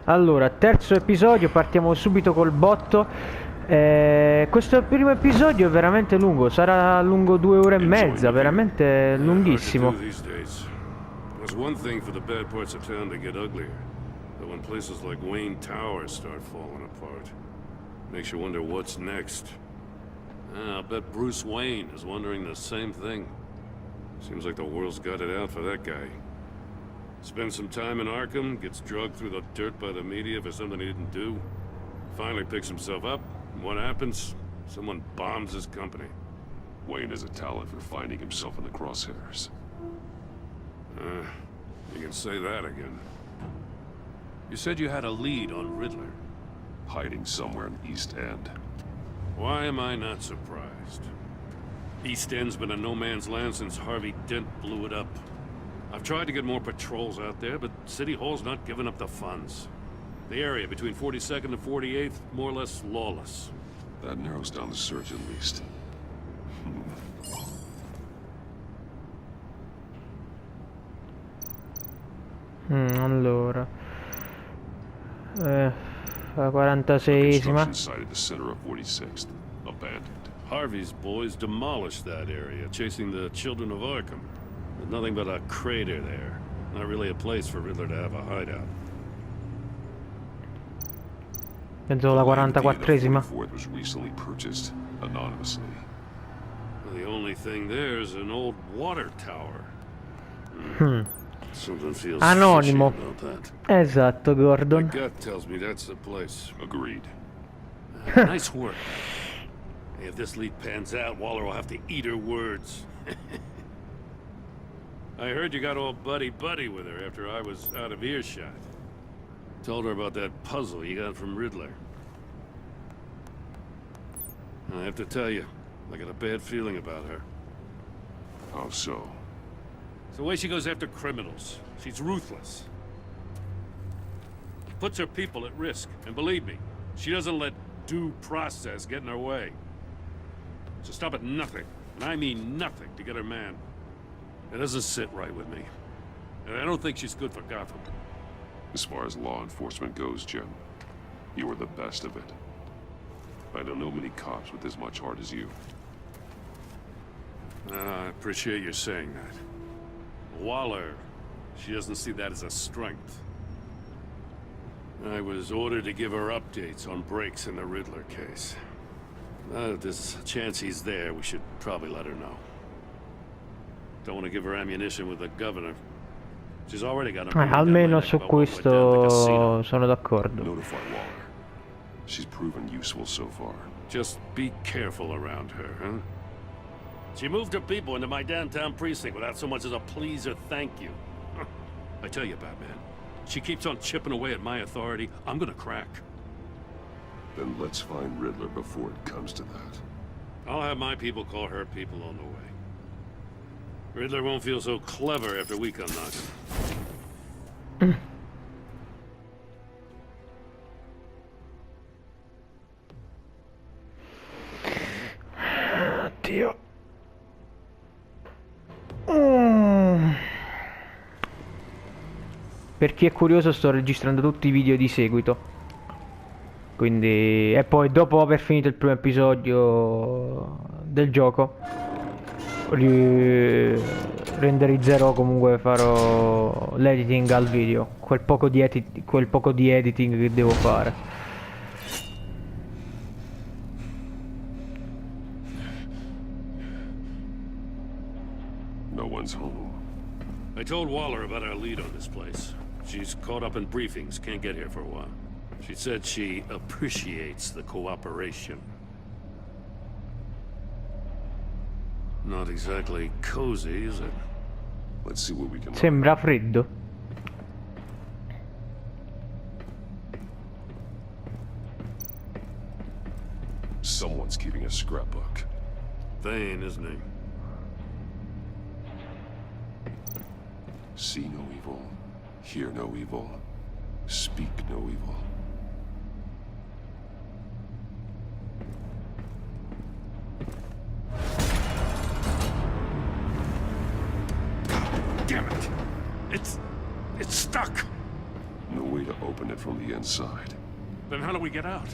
Allora, terzo episodio, partiamo subito col botto. Questo primo episodio è veramente lungo, sarà lungo 2 ore e mezza, veramente lunghissimo. There's one thing for the bad parts of town to get uglier, but when places like Wayne Tower start falling apart, makes you wonder what's next. I'll bet Bruce Wayne is wondering the same thing. Seems like the world's got it out for that guy. Spends some time in Arkham, gets drugged through the dirt by the media for something he didn't do. Finally picks himself up, and what happens? Someone bombs his company. Wayne has a talent for finding himself in the crosshairs. You can say that again. You said you had a lead on Riddler. Hiding somewhere in East End. Why am I not surprised? East End's been a no-man's land since Harvey Dent blew it up. I've tried to get more patrols out there, but City Hall's not giving up the funds. The area between 42nd and 48th, more or less lawless. That narrows down the search at least. Allora, la 46esima. Construction site at the center of 46th, abandoned. Harvey's boys demolished that area, chasing the children of Arkham. There's nothing but a crater there. Not really a place for Riddler to have a hideout. Penso la 44esima. The was recently purchased anonymously. The only thing there is an old water tower. Something feels Anonimo. fishy about that. Esatto, My Gordon. gut tells me that's the place. Agreed. Nice work. If this lead pans out, Waller will have to eat her words. I heard you got all buddy-buddy with her after I was out of earshot. Told her about that puzzle you got from Riddler. I have to tell you, I got a bad feeling about her. How so? It's the way she goes after criminals. She's ruthless. Puts her people at risk, and believe me, she doesn't let due process get in her way. So stop at nothing, and I mean nothing, to get her man. It doesn't sit right with me. And I don't think she's good for Gotham. As far as law enforcement goes, Jim, you are the best of it. I don't know many cops with as much heart as you. I appreciate you saying that. Waller, she doesn't see that as a strength. I was ordered to give her updates on breaks in the Riddler case. If there's a chance he's there, we should probably let her know. Don't want to give her ammunition with the governor. She's already got a Almeno su questo sono d'accordo. Notify Waller. She's proven useful so far. Just be careful around her, huh? She moved her people into my downtown precinct without so much as a please or thank you. I tell you, Batman, she keeps on chipping away at my authority, I'm gonna crack. Then let's find Riddler before it comes to that. I'll have my people call her people on the way. Riddler won't feel so clever after we come knocking. Oddio. Per chi è curioso, sto registrando tutti i video di seguito. Quindi, e poi dopo aver finito il primo episodio del gioco, renderizzerò, comunque farò l'editing al video, quel poco di editing che devo fare. No one's home. I told Waller about our lead on this place. She's caught up in briefings, can't get here for a while. She said she appreciates the cooperation. Not exactly cozy, is it? Let's see what we can learn. Sembra freddo. Someone's keeping a scrapbook. Thane, isn't he? See no evil, hear no evil, speak no evil. Damn it! It's stuck! No way to open it from the inside. Then how do we get out?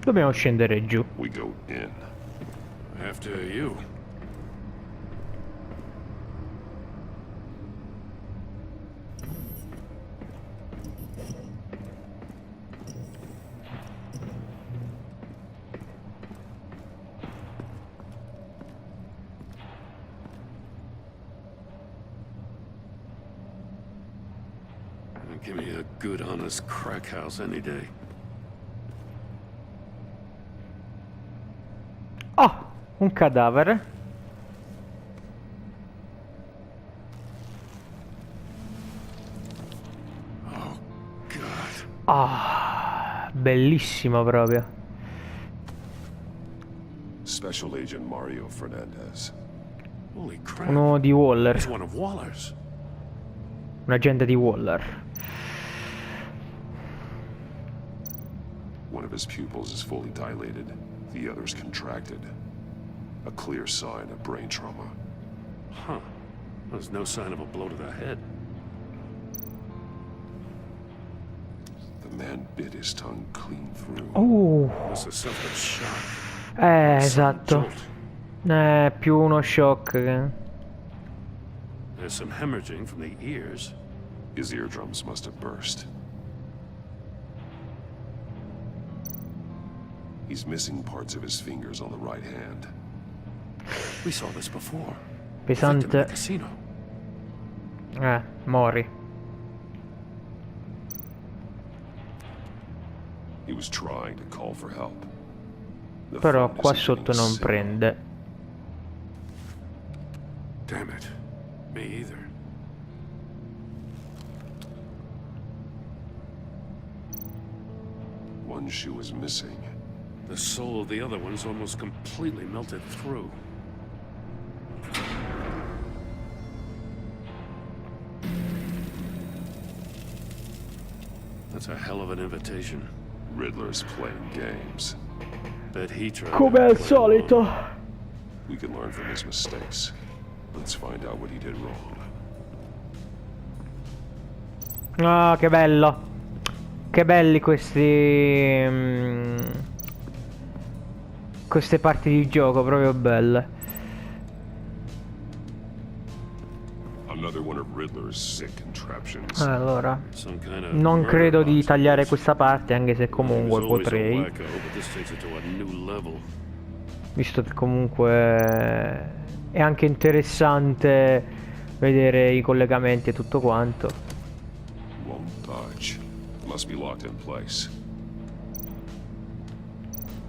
Dobbiamo scendere giù. We go in. After you. Give me a good, honest crack house any day. Oh, un cadavere. Oh, God. Ah, bellissimo proprio. Special Agent Mario Fernandez. Holy crap. Uno di Waller. He's one of Waller's. Un agente di Waller. One of his pupils is fully dilated. The other's contracted. A clear sign of brain trauma. Huh. There's no sign of a blow to the head. The man bit his tongue clean through. Oh, Must have suffered shock. esatto. Più uno shock che... There's some hemorrhaging from the ears. His eardrums must have burst. He's missing parts of his fingers on the right hand. We saw this before. The victim in the pesante. casino. Mori. He was trying to call for help. The Però phone qua isn't sotto getting a non signal. prende. Damn it. Me either. One shoe is missing. The soul of the other one's almost completely melted through. That's a hell of an invitation. Riddler's playing games. Bet he tried. Come to al play solito. along. We can learn from his mistakes. Let's find out what he did wrong. Ah, che bello. Che belli questi... queste parti di gioco, proprio belle. Another one of Riddler's sick contraptions. Allora, Some kind of non murder credo di box, I tagliare guess. questa parte, anche se He was comunque always a potrei. wacko, but this takes it to a new level. Visto che comunque è anche interessante vedere i collegamenti e tutto quanto. Won't budge. Must be locked in place.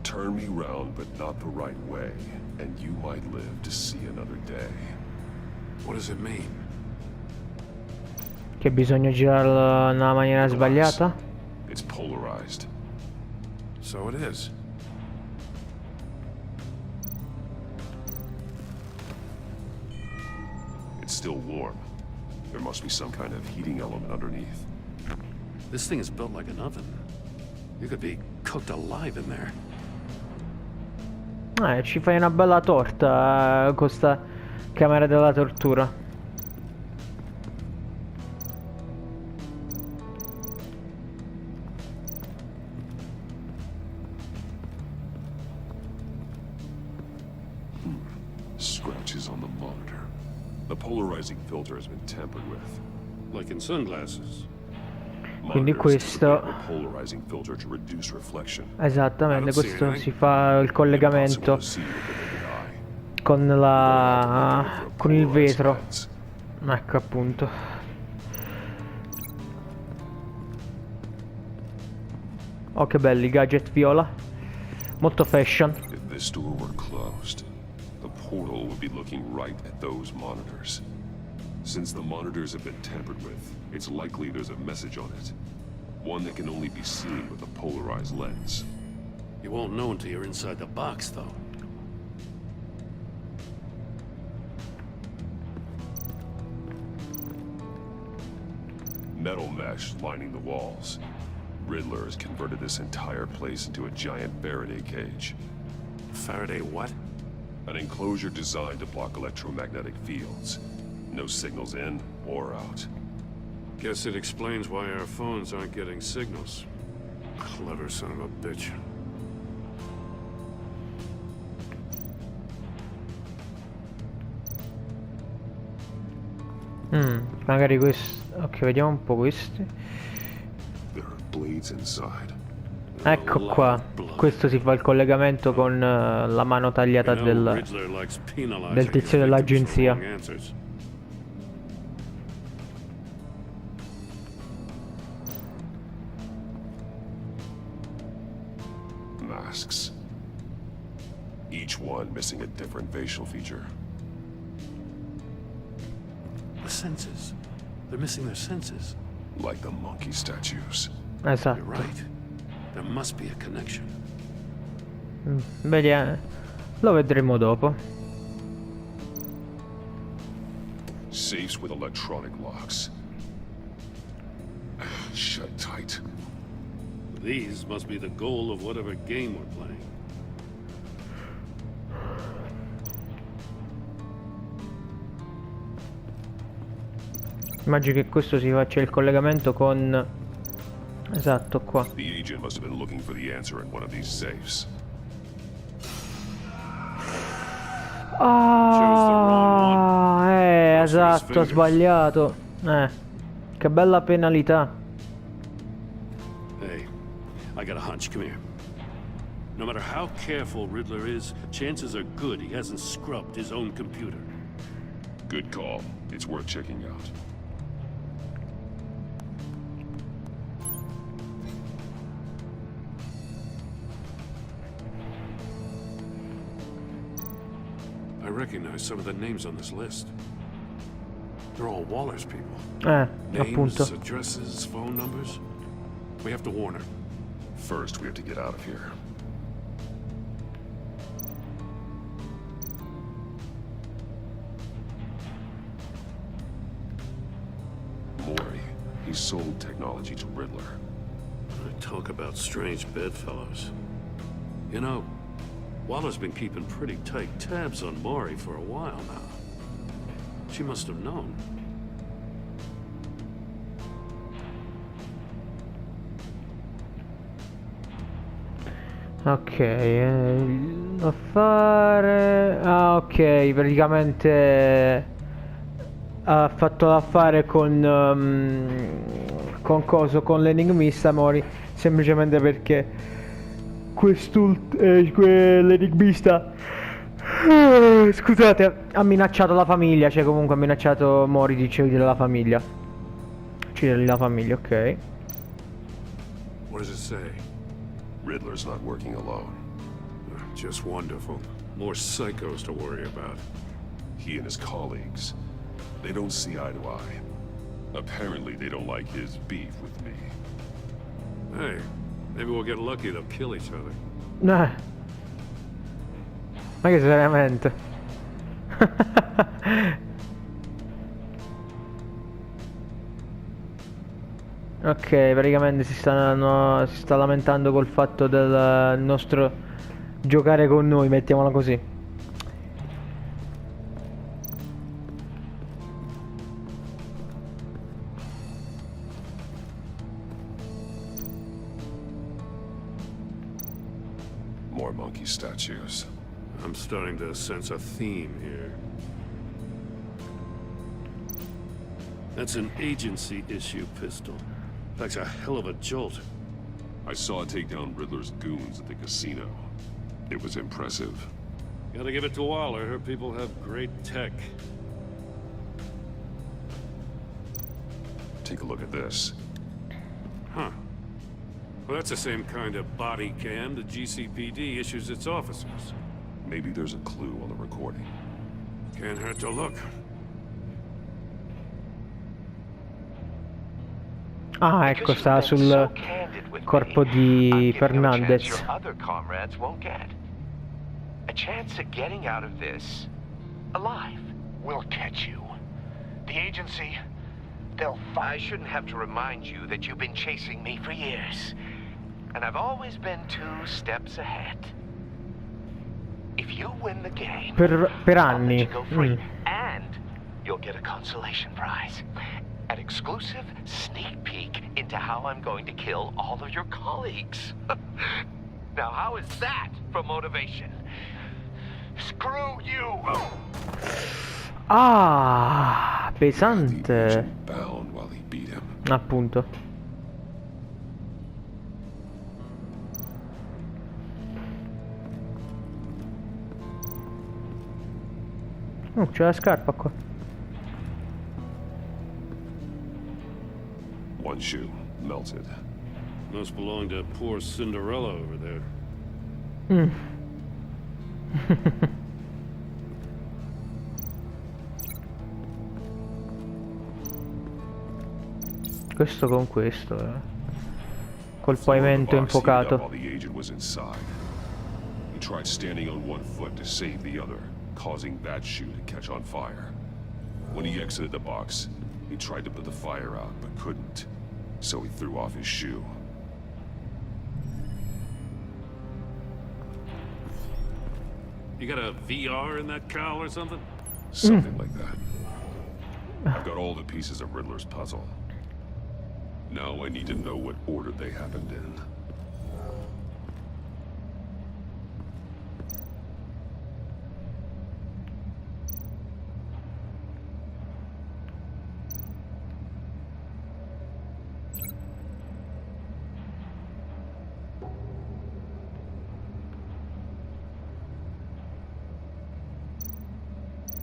Turn me round, but not the right way, and you might live to see another day. What does it mean? Che bisogna girarlo nella maniera sbagliata? It's polarized. So it is. It's still warm. There must be some kind of heating element underneath. This thing is built like an oven. You could be cooked alive in there. Ci fai una bella torta con sta camera della tortura. Scratches on the monitor. The polarizing filter has been tampered with. Like in sunglasses. Quindi Monitors questo... typically have a polarizing filter to reduce reflection. Esattamente, questo si fa il collegamento Impossible to see with the naked eye. con la... con il Polarized vetro. lens. Ecco appunto. Oh, che belli, gadget viola. Molto fashion. If this door were closed, the portal would be looking right at those monitors. Since the monitors have been tampered with, it's likely there's a message on it. One that can only be seen with a polarized lens. You won't know until you're inside the box, though. Metal mesh lining the walls. Riddler has converted this entire place into a giant Faraday cage. Faraday what? An enclosure designed to block electromagnetic fields. No signals in or out. Guess it explains why our phones aren't getting signals. Clever son of a bitch. Magari questo. Ok, vediamo un po' questi. There are blades inside. Ecco qua. Questo si fa il collegamento con la mano tagliata del tizio dell'agenzia. Masks. Each one missing a different facial feature. The senses. They're missing their senses. Like the monkey statues. Esatto. You're right. There must be a connection. Vediamo. Lo vedremo dopo. Safes with electronic locks. Shut tight. These must be the goal of whatever game we're playing. Immagino che questo si faccia il collegamento con... Esatto, qua. The agent must have been looking for the answer in one of these safes. Esatto, ho sbagliato. Che bella penalità. Hey, I got a hunch. Come here. No matter how careful Riddler is, chances are good he hasn't scrubbed his own computer. Good call. It's worth checking out. I recognize some of the names on this list. They're all Waller's people. Appunto. Names, addresses, phone numbers. We have to warn her. First, we have to get out of here. Mori, he sold technology to Riddler. Talk about strange bedfellows. You know, Waller's been keeping pretty tight tabs on Mori for a while now. She must have known. Ok, affare... Ah, ok, praticamente ha fatto l'affare con coso, con l'enigmista Mori, semplicemente perché l'enigmista, scusate, ha minacciato la famiglia, cioè comunque ha minacciato Mori di uccidere la famiglia. Uccidergli la famiglia, ok. What does it say? Riddler's not working alone. Just wonderful. More psychos to worry about. He and his colleagues, they don't see eye to eye. Apparently, they don't like his beef with me. Hey, maybe we'll get lucky. They'll kill each other. Ma che seriamente? Ok, praticamente si sta lamentando col fatto del nostro giocare con noi, mettiamola così. More monkey statues. I'm starting to sense a theme here. That's an agency issue pistol. That's a hell of a jolt. I saw it take down Riddler's goons at the casino. It was impressive. Gotta give it to Waller. Her people have great tech. Take a look at this. Huh. Well, that's the same kind of body cam the GCPD issues its officers. Maybe there's a clue on the recording. Can't hurt to look. Ah, ecco, sta sul corpo di Fernandez. A chance at getting out of this alive. We'll catch you. The agency, I shouldn't have to remind you that you've been chasing me for years. And I've always been 2 steps ahead. If you win the game, Per I'll anni. let you go free. And you'll get a consolation prize. At a exclusive sneak peek into how I'm going to kill all of your colleagues. Now, how is that for motivation? Screw you! Ah, The pesante. agent bound while he beat him. Appunto. C'è la scarpa qua. One shoe, melted. Must belong to poor Cinderella over there. Questo con questo, col Floor of the pavimento box heated up infuocato. while the agent was inside. He tried standing on one foot to save the other, causing that shoe to catch on fire. When he exited the box, he tried to put the fire out, but couldn't. So he threw off his shoe. You got a VR in that cowl or something? Something like that. I've got all the pieces of Riddler's puzzle. Now I need to know what order they happened in.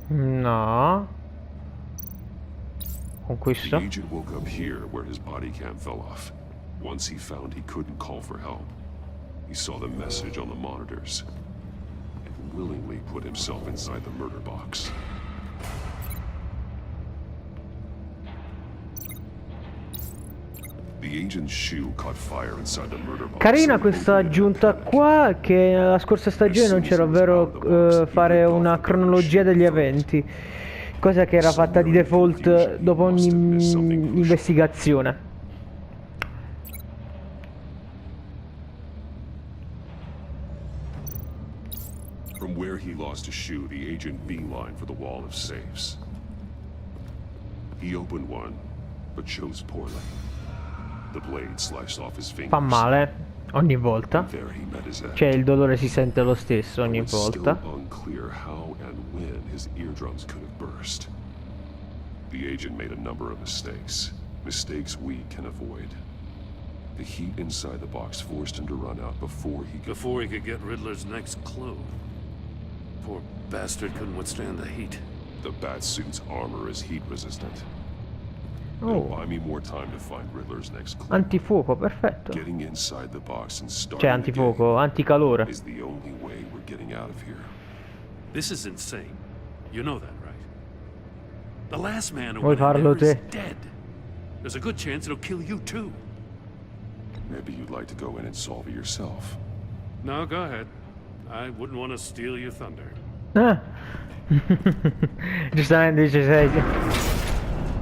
No. Con The questo. agent woke up here where his body cam fell off. Once he found he couldn't call for help, he saw the message on the monitors and willingly put himself inside the murder box. The agent's shoe caught fire inside the murder box. Carina questa aggiunta qua, che nella scorsa stagione non c'era, ovvero fare una cronologia degli eventi, cosa che era fatta di default dopo ogni investigazione. From where he lost a shoe, the agent beelined for the wall of safes. He opened one, but chose poorly. The blade sliced off his fingers. Fa male ogni volta. There he met his end. Cioè il dolore si sente lo stesso ogni It's volta. still unclear how and when his eardrums could have burst. The agent made a number of mistakes. Mistakes we can avoid. The heat inside the box forced him to run out before he could get Riddler's next clue. Poor bastard couldn't withstand the heat. The Batsuit's armor is heat resistant. Oh. It'll buy me more time to find Riddler's next clue. Antifuoco, perfetto. Getting inside the box and starting Cioè the antifuoco, game anticalore. is the only way we're getting out of here. This is insane. You know that, right? The last man who Vuoi went in farlo there is te? dead. There's a good chance it'll kill you too. Maybe you'd like to go in and solve it yourself. No, go ahead. I wouldn't want to steal your thunder. Ah. Giustamente dice sei.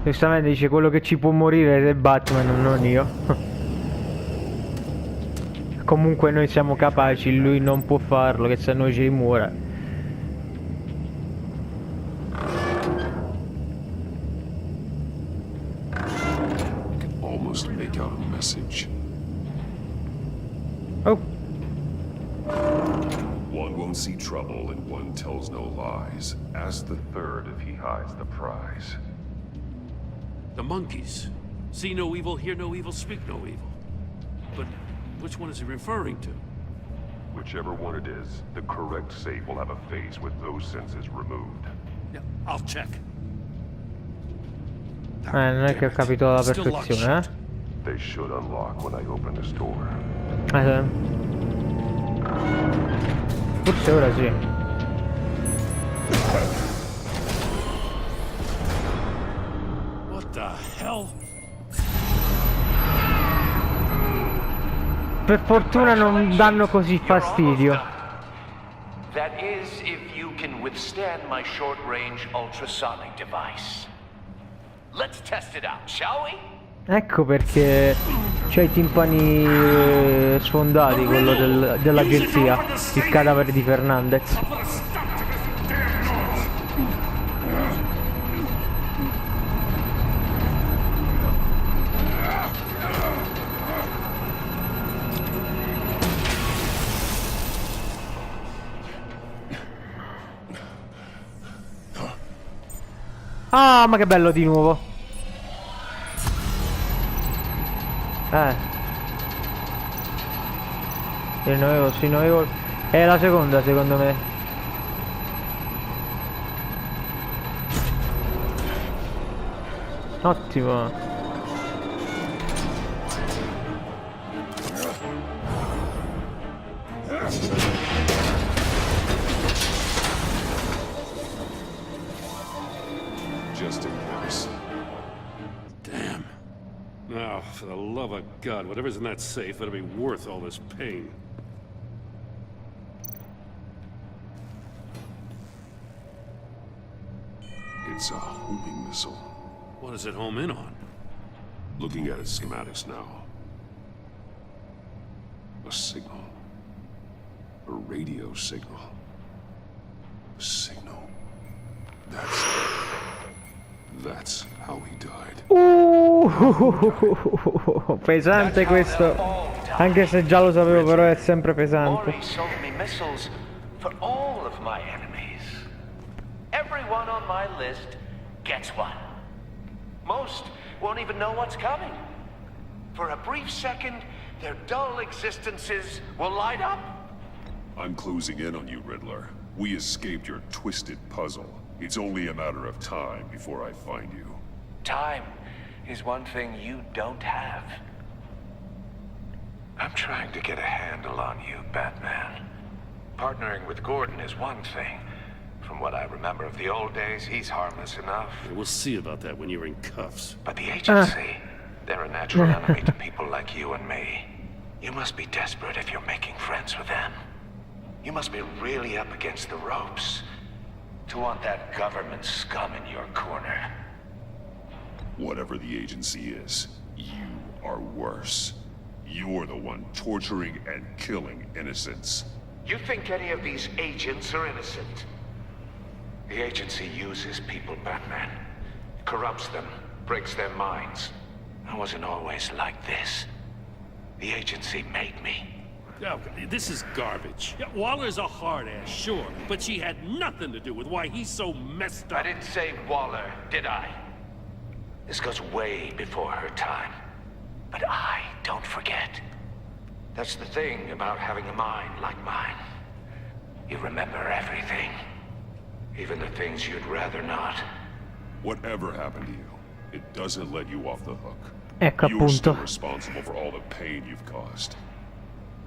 Giustamente dice quello che ci può morire è Batman, non io. Comunque noi siamo capaci, lui non può farlo, che se no ci muore. I can almost make out a message. Oh, One won't see trouble and one tells no lies. Ask the third if he hides the prize. The monkeys. See no evil, hear no evil, speak no evil. But which one is he referring to? Whichever one it is, the correct safe will have a face with those senses removed. Yeah, I'll check. non è che ho capito alla Still locked perfezione, shut. They should unlock when I open this door. Forse ora sì. What the hell? Per fortuna non danno così fastidio. That is, if you can withstand my short-range ultrasonic device. Let's test it out, shall we? Ecco perché c'è i timpani sfondati, quello dell'agenzia, il cadavere di Fernandez. Ah, ma che bello di nuovo. Sì, è la seconda, secondo me. Ottimo. Just in case. Damn. Now, for the love of God, whatever's in that safe better be worth all this pain. It's a homing missile. What does it home in on? Looking at its schematics now. A signal. A radio signal. A signal. That's how he died. Pesante questo. Anche se già lo sapevo, però è sempre pesante. Maury sold me missiles for all of my enemies. Everyone on my list gets one. Most won't even know what's coming. For a brief second, their dull existences will light up. I'm closing in on you, Riddler. We escaped your twisted puzzle. It's only a matter of time before I find you. Time is one thing you don't have. I'm trying to get a handle on you, Batman. Partnering with Gordon is one thing. From what I remember of the old days, he's harmless enough. We'll see about that when you're in cuffs. But the agency, they're a natural enemy to people like you and me. You must be desperate if you're making friends with them. You must be really up against the ropes to want that government scum in your corner. Whatever the agency is, you are worse. You're the one torturing and killing innocents. You think any of these agents are innocent? The agency uses people, Batman. Corrupts them, breaks their minds. I wasn't always like this. The agency made me. Oh, this is garbage. Yeah, Waller's a hard ass, sure, but she had nothing to do with why he's so messed up. I didn't say Waller, did I? This goes way before her time. But I don't forget. That's the thing about having a mind like mine. You remember everything. Even the things you'd rather not. Whatever happened to you, it doesn't let you off the hook. Ecco You're still appunto. responsible for all the pain you've caused.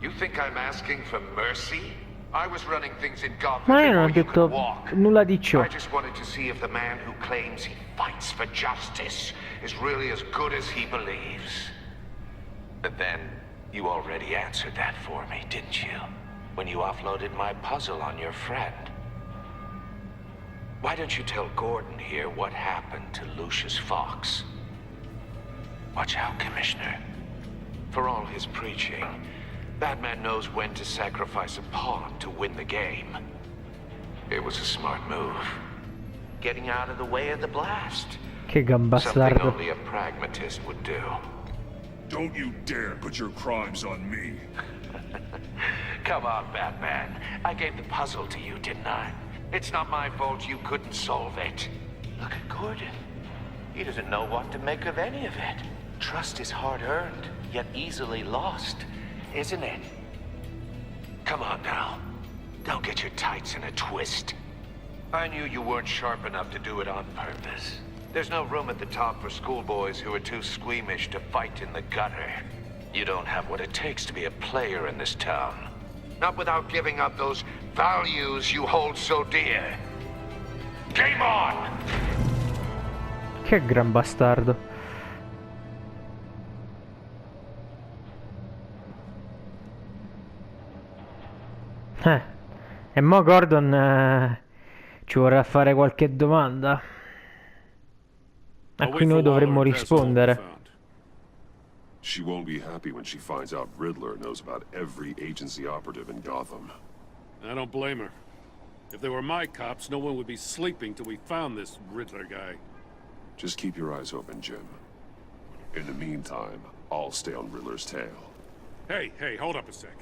You think I'm asking for mercy? I was running things in Gotham Ma io non ho before you detto could walk. nulla di ciò. I just wanted to see if the man who claims he fights for justice is really as good as he believes. But then, you already answered that for me, didn't you? When you offloaded my puzzle on your friend. Why don't you tell Gordon here what happened to Lucius Fox? Watch out, Commissioner. For all his preaching, Batman knows when to sacrifice a pawn to win the game. It was a smart move. Getting out of the way of the blast. Che Something gambastardo. only a pragmatist would do. Don't you dare put your crimes on me. Come on, Batman. I gave the puzzle to you, didn't I? It's not my fault you couldn't solve it. Look at Gordon. He doesn't know what to make of any of it. Trust is hard-earned, yet easily lost, isn't it? Come on now. Don't get your tights in a twist. I knew you weren't sharp enough to do it on purpose. There's no room at the top for schoolboys who are too squeamish to fight in the gutter. You don't have what it takes to be a player in this town. Not without giving up those values you hold so dear. Game on! Che gran bastardo. E mo Gordon ci vorrà fare qualche domanda a cui noi dovremmo rispondere. She won't be happy when she finds out Riddler knows about every agency operative in Gotham. I don't blame her. If they were my cops, no one would be sleeping till we found this Riddler guy. Just keep your eyes open, Jim. In the meantime, I'll stay on Riddler's tail. Hey, hold up a sec.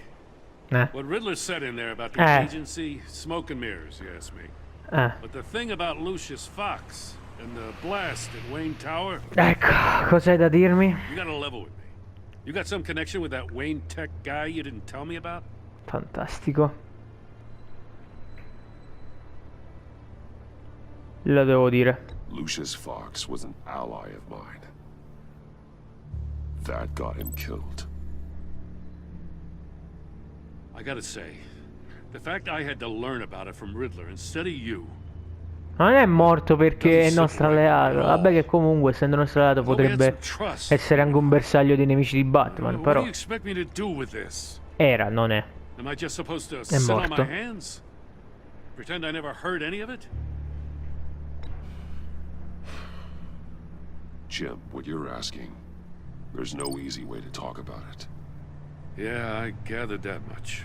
What Riddler said in there about the agency, smoke and mirrors, you ask me. But the thing about Lucius Fox, And the blast at Wayne Tower? Ecco, cos'hai da dirmi? You gotta level with me. You got some connection with that Wayne Tech guy you didn't tell me about? Fantastico. Lo devo dire. Lucius Fox was an ally of mine. That got him killed. I gotta say, the fact I had to learn about it from Riddler instead of you. Non è morto perché è nostro alleato. Vabbè che comunque essendo nostro alleato potrebbe essere anche un bersaglio dei nemici di Batman, però era, non è. È morto. Pretend I never heard any of it? Jim, what you're asking, there's no easy way to talk about it. Yeah, I gathered that much.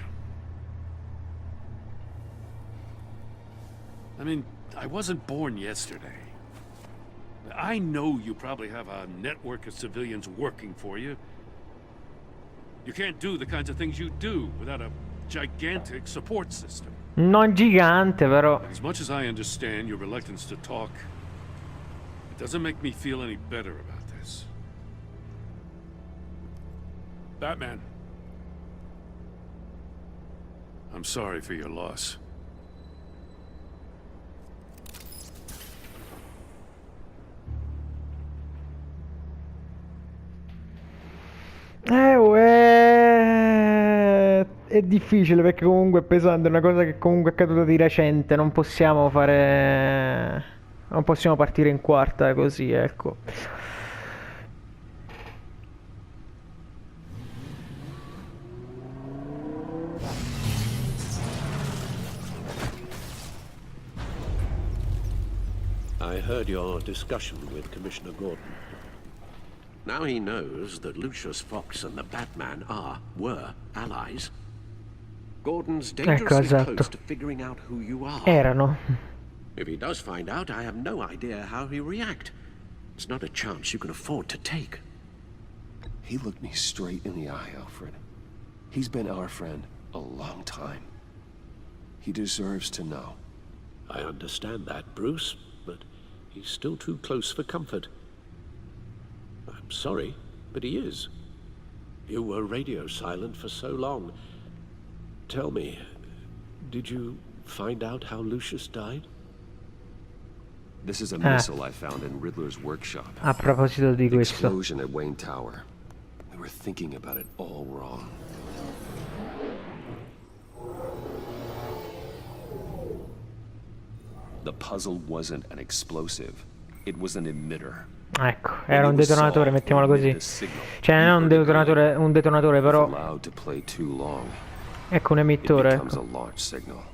I mean, I wasn't born yesterday. I know you probably have a network of civilians working for you. You can't do the kinds of things you do without a gigantic support system. Non gigante, però. As much as I understand your reluctance to talk, it doesn't make me feel any better about this. Batman. I'm sorry for your loss. È difficile perché comunque è pesante, è una cosa che comunque è accaduta di recente, non possiamo fare... non possiamo partire in quarta così, ecco. I heard your discussion with Commissioner Gordon. Now he knows that Lucius Fox and the Batman were allies. Gordon's dangerously close to figuring out who you are. Erano. If he does find out, I have no idea how he'll react. It's not a chance you can afford to take. He looked me straight in the eye, Alfred. He's been our friend a long time. He deserves to know. I understand that, Bruce, but he's still too close for comfort. I'm sorry, but he is. You were radio silent for so long. Tell me, did you find out how Lucius died? This is a missile I found in Riddler's workshop. A proposito di questo. Explosion at Wayne Tower. We were thinking about it all wrong. The puzzle wasn't an explosive. It was an emitter. Ecco, era un detonatore, mettiamolo così. Cioè non un detonatore però. Ecco un emittore. Ecco.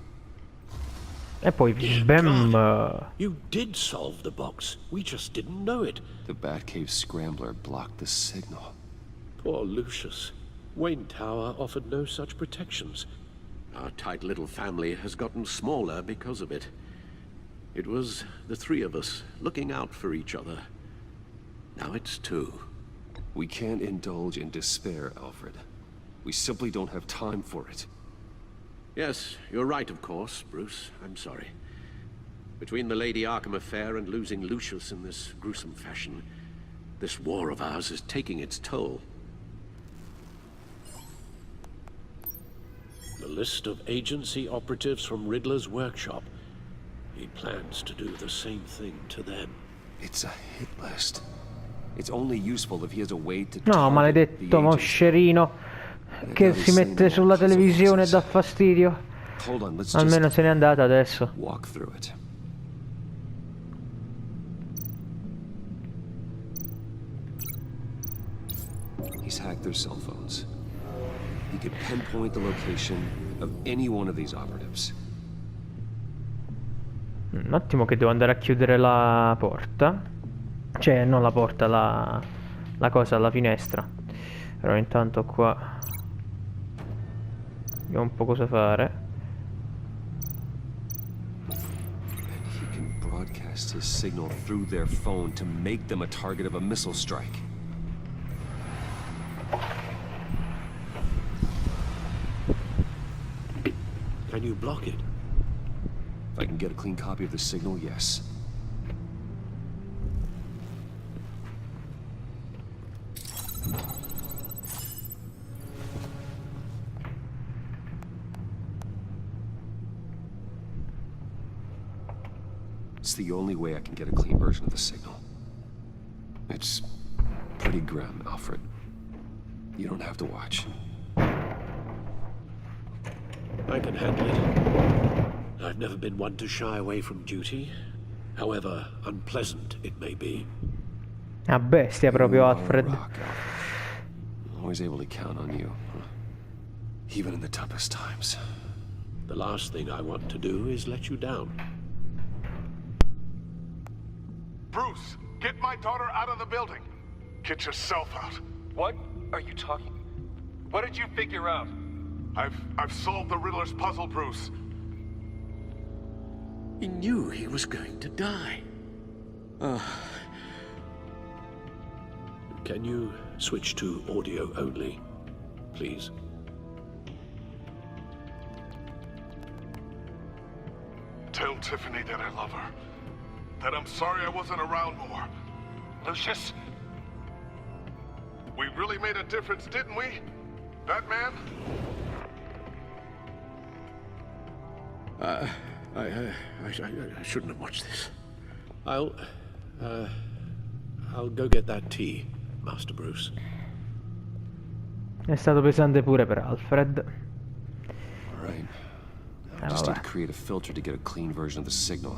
E poi bam. You did solve the box. We just didn't know it. The Batcave scrambler blocked the signal. Poor Lucius. Wayne Tower offered no such protections. Our tight little family has gotten smaller because of it. It was the three of us looking out for each other. Now it's two. We can't indulge in despair, Alfred. We simply don't have time for it. Yes, you're right, of course, Bruce. I'm sorry. Between the Lady Arkham affair and losing Lucius in this gruesome fashion, this war of ours is taking its toll. The list of agency operatives from Riddler's workshop. He plans to do the same thing to them. It's a hit list. It's only useful if he has a way to No, maledetto moscerino che si mette sulla televisione e dà fastidio. Almeno se n'è andata adesso. Walk through it. He's hacked their cell phones. He could pinpoint the location of any one of these operatives. Un attimo che devo andare a chiudere la porta. Cioè, non la porta, la cosa, la finestra. Però intanto qua vediamo un po' cosa fare. And he can broadcast his signal through their phone to make them a target of a missile strike. Can you block it? If I can get a clean copy of the signal, yes. It's the only way I can get a clean version of the signal. It's pretty grim, Alfred. You don't have to watch. I can handle it. I've never been one to shy away from duty, however unpleasant it may be. A bestia proprio Alfred. Always able to count on you, even in the toughest times. The last thing I want to do is let you down. Bruce, get my daughter out of the building. Get yourself out. What are you talking? What did you figure out? I've solved the Riddler's puzzle, Bruce. He knew he was going to die. Can you switch to audio only, please? Tell Tiffany that I love her. That I'm sorry I wasn't around more. Lucius? We really made a difference, didn't we? Batman? I shouldn't have watched this. I'll go get that tea, Master Bruce. È stato pesante pure per Alfred. Alright. I just need to create a filter to get a clean version of the signal.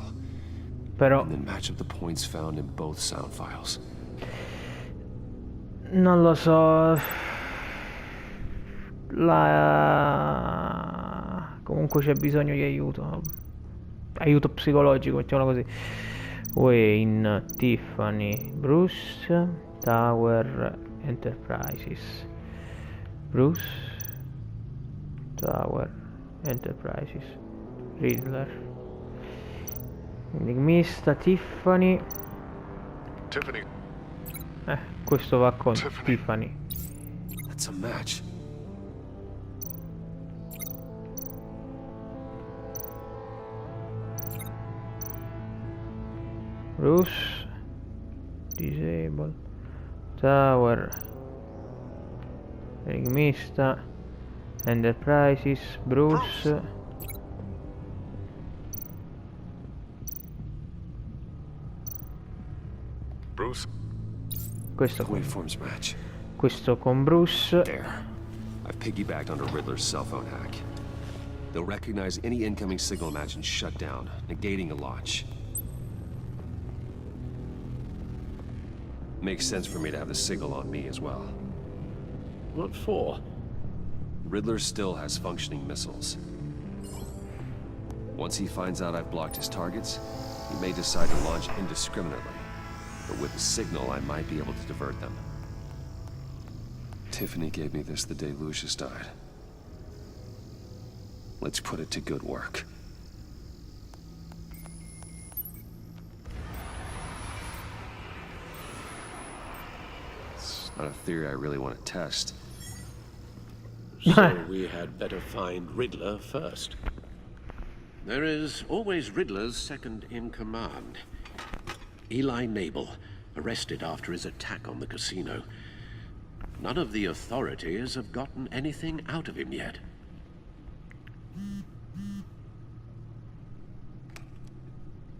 Però And then match up the points found in both sound files. non lo so. Comunque c'è bisogno di aiuto. Aiuto psicologico, mettiamolo così. Wayne, Tiffany, Bruce, Tower, Enterprises. Bruce, Tower, Enterprises, Riddler, Enigmista, Tiffany. Tiffany. Questo va con Tiffany. That's a match. Bruce, Disable, Tower, Enigmista, Enterprises, Bruce. Bruce? Questo The waveforms match. Questo con Bruce. There. I've piggybacked onto Riddler's cell phone hack. They'll recognize any incoming signal match and shut down, negating a launch. Makes sense for me to have the signal on me as well. What for? Riddler still has functioning missiles. Once he finds out I've blocked his targets, he may decide to launch indiscriminately. But with the signal, I might be able to divert them. Tiffany gave me this the day Lucius died. Let's put it to good work. It's not a theory I really want to test. So we had better find Riddler first. There is always Riddler's second in command. Eli Nabel, arrested after his attack on the casino. None of the authorities have gotten anything out of him yet.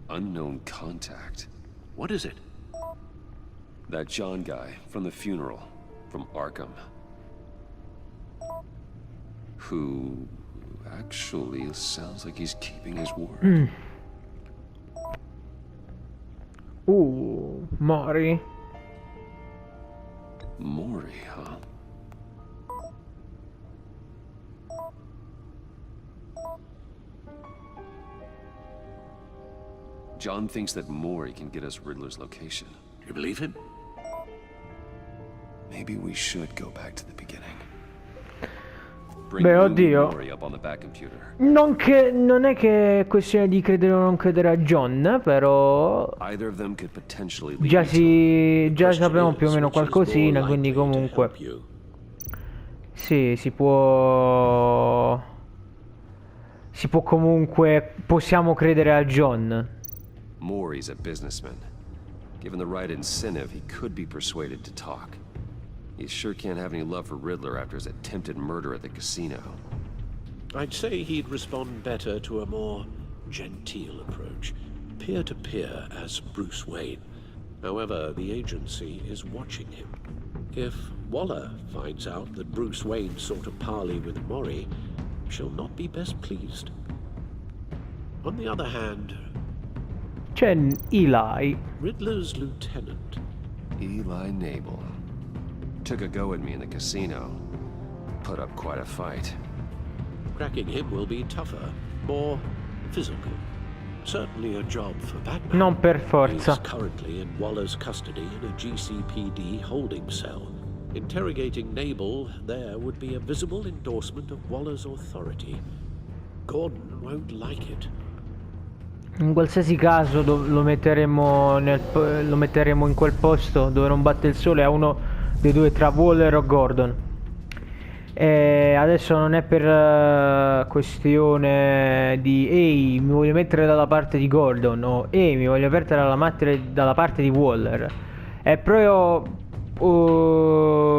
Unknown contact. What is it? That John guy from the funeral, from Arkham. Who actually sounds like he's keeping his word. Mori. Mori, huh? John thinks that Mori can get us Riddler's location. Do you believe him? Maybe we should go back to the beginning. Beh, oddio. Mori up on the back computer. Non è che è questione di credere o non credere a John, però Either of them could potentially lead già sappiamo più o meno qualcosina, quindi comunque sì, si può comunque, possiamo credere a John. Mori's a businessman. Given the right incentive, he could be persuaded to talk. He sure can't have any love for Riddler after his attempted murder at the casino. I'd say he'd respond better to a more genteel approach. peer-to-peer as Bruce Wayne. However, the agency is watching him. If Waller finds out that Bruce Wayne sought a parley with Mori, she'll not be best pleased. On the other hand, C'è Eli. Riddler's lieutenant. Eli Nabel. Took a go at me in the casino. Put up quite a fight. Cracking him will be tougher, more physical. Certainly a job for Batman. Non per forza. He's currently in Waller's custody in a GCPD holding cell. Interrogating Nabel there would be a visible endorsement of Waller's authority. Gordon won't like it. In qualsiasi caso lo metteremo in quel posto dove non batte il sole, a uno dei due, tra Waller o Gordon. E adesso non è per questione di ehi, mi voglio mettere dalla parte di Gordon, o ehi, mi voglio mettere dalla parte di Waller. È proprio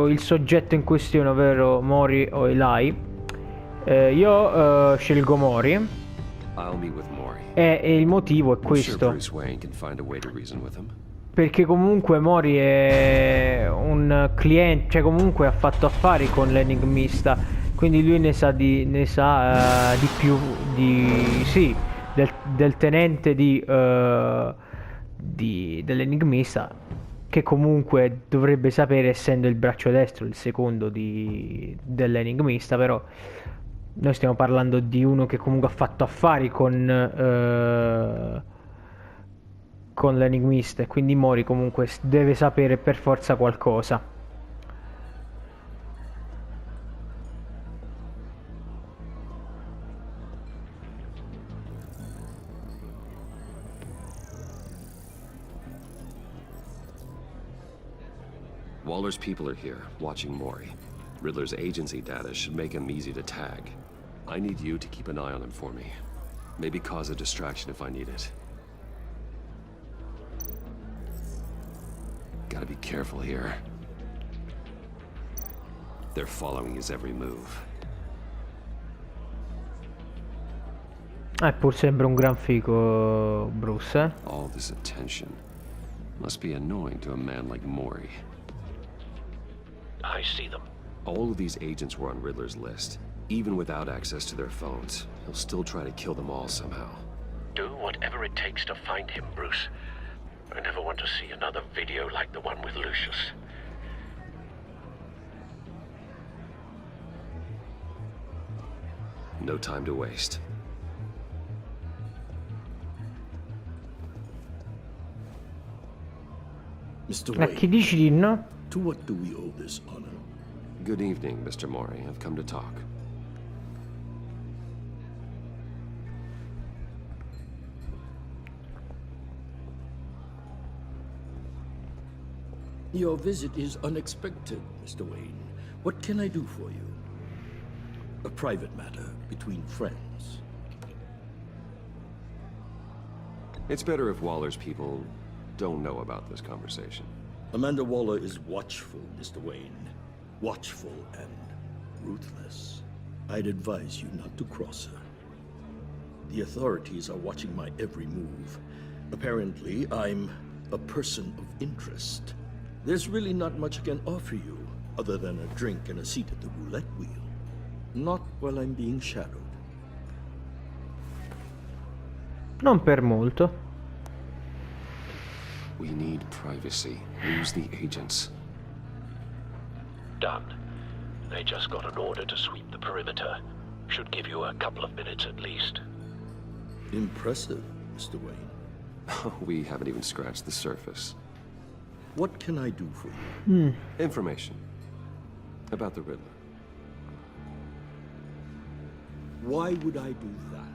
il soggetto in questione, ovvero Mori o Eli. Io scelgo Mori. I'll meet with Mori. E il motivo è I'm sure questo. Bruce Wayne can find a way to reason with him. Perché comunque Mori è un cliente, cioè comunque ha fatto affari con l'enigmista, quindi lui ne sa di più del tenente dell'enigmista, che comunque dovrebbe sapere, essendo il braccio destro, il secondo dell'enigmista. Però noi stiamo parlando di uno che comunque ha fatto affari con l'enigmista, e quindi Mori comunque deve sapere per forza qualcosa. Waller's people are here, watching Mori. Riddler's agency data should make him easy to tag. I need you to keep an eye on him for me. Maybe cause a distraction if I need it. Gotta be careful here. They're following his every move. Pur sembra un gran figo Bruce, eh? All this attention must be annoying to a man like Mori. I see them. All of these agents were on Riddler's list. Even without access to their phones, he'll still try to kill them all somehow. Do whatever it takes to find him, Bruce. I never want to see another video like the one with Lucius. No time to waste. Mr. A chi Wayne, dici di no? to what do we owe this honor? Good evening, Mr. Mori. I've come to talk. Your visit is unexpected, Mr. Wayne. What can I do for you? A private matter between friends. It's better if Waller's people don't know about this conversation. Amanda Waller is watchful, Mr. Wayne. Watchful and ruthless. I'd advise you not to cross her. The authorities are watching my every move. Apparently, I'm a person of interest. There's really not much I can offer you, other than a drink and a seat at the roulette wheel. Not while I'm being shadowed. Non per molto. We need privacy. Lose the agents. Done. They just got an order to sweep the perimeter. Should give you a couple of minutes at least. Impressive, Mr. Wayne. We haven't even scratched the surface. What can I do for you? Information about the Riddler. Why would I do that?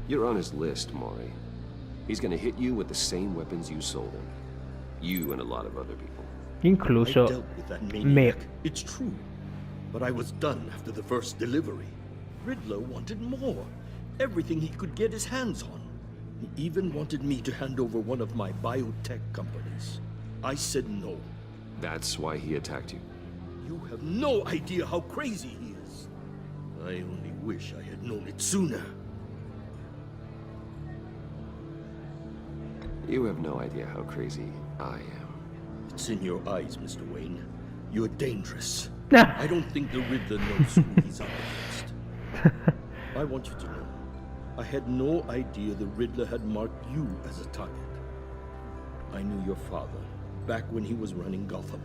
You're on his list, Mori. He's gonna hit you with the same weapons you sold him. You and a lot of other people. I Incluso dealt with that me. maniac. It's true. But I was done after the first delivery. Riddler wanted more. Everything he could get his hands on. He even wanted me to hand over one of my biotech companies. I said no. That's why he attacked you. You have no idea how crazy he is. I only wish I had known it sooner. You have no idea how crazy I am. It's in your eyes, Mr. Wayne. You're dangerous. I don't think the Riddler knows who he's up against. I want you to know, I had no idea the Riddler had marked you as a target. I knew your father back when he was running Gotham.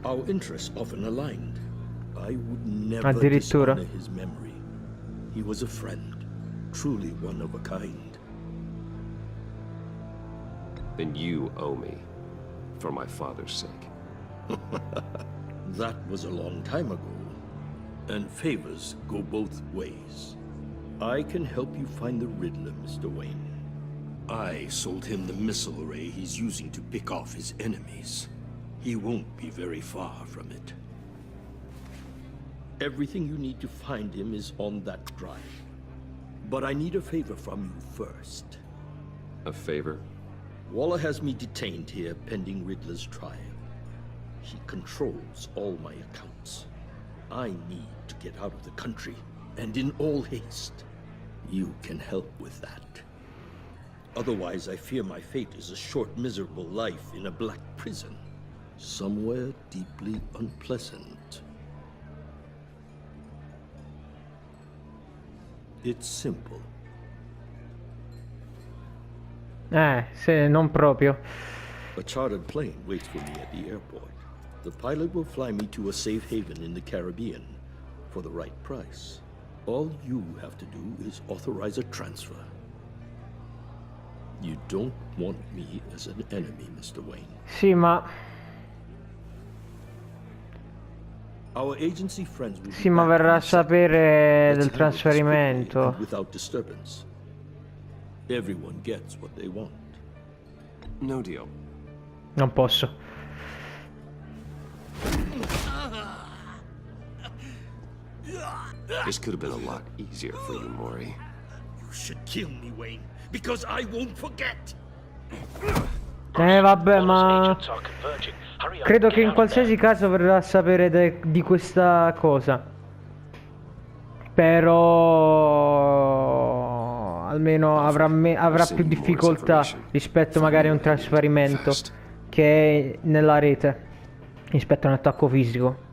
Our interests often aligned. I would never dishonor his memory. He was a friend, truly one of a kind. Then you owe me, for my father's sake. That was a long time ago, and favors go both ways. I can help you find the Riddler, Mr. Wayne. I sold him the missile array he's using to pick off his enemies. He won't be very far from it. Everything you need to find him is on that drive. But I need a favor from you first. A favor? Waller has me detained here pending Riddler's trial. He controls all my accounts. I need to get out of the country, and in all haste. You can help with that. Otherwise, I fear my fate is a short, miserable life in a black prison. Somewhere deeply unpleasant. It's simple. Se non proprio. A chartered plane waits for me at the airport. The pilot will fly me to a safe haven in the Caribbean for the right price. All you have to do is authorize a transfer. You don't want me as an enemy, Mr. Wayne. Sì, ma... Our agency friends will Sì, ma verrà a sapere del Let's handle this quickly trasferimento. and without disturbance. Everyone gets what they want. No deal. Non posso. This could have been a lot easier for you, Maury. You should kill me, Wayne, because I won't forget. Vabbè, ma... Credo che in qualsiasi caso verrà a sapere di questa cosa. Però... almeno avrà più difficoltà rispetto magari a un trasferimento che è nella rete, rispetto a un attacco fisico.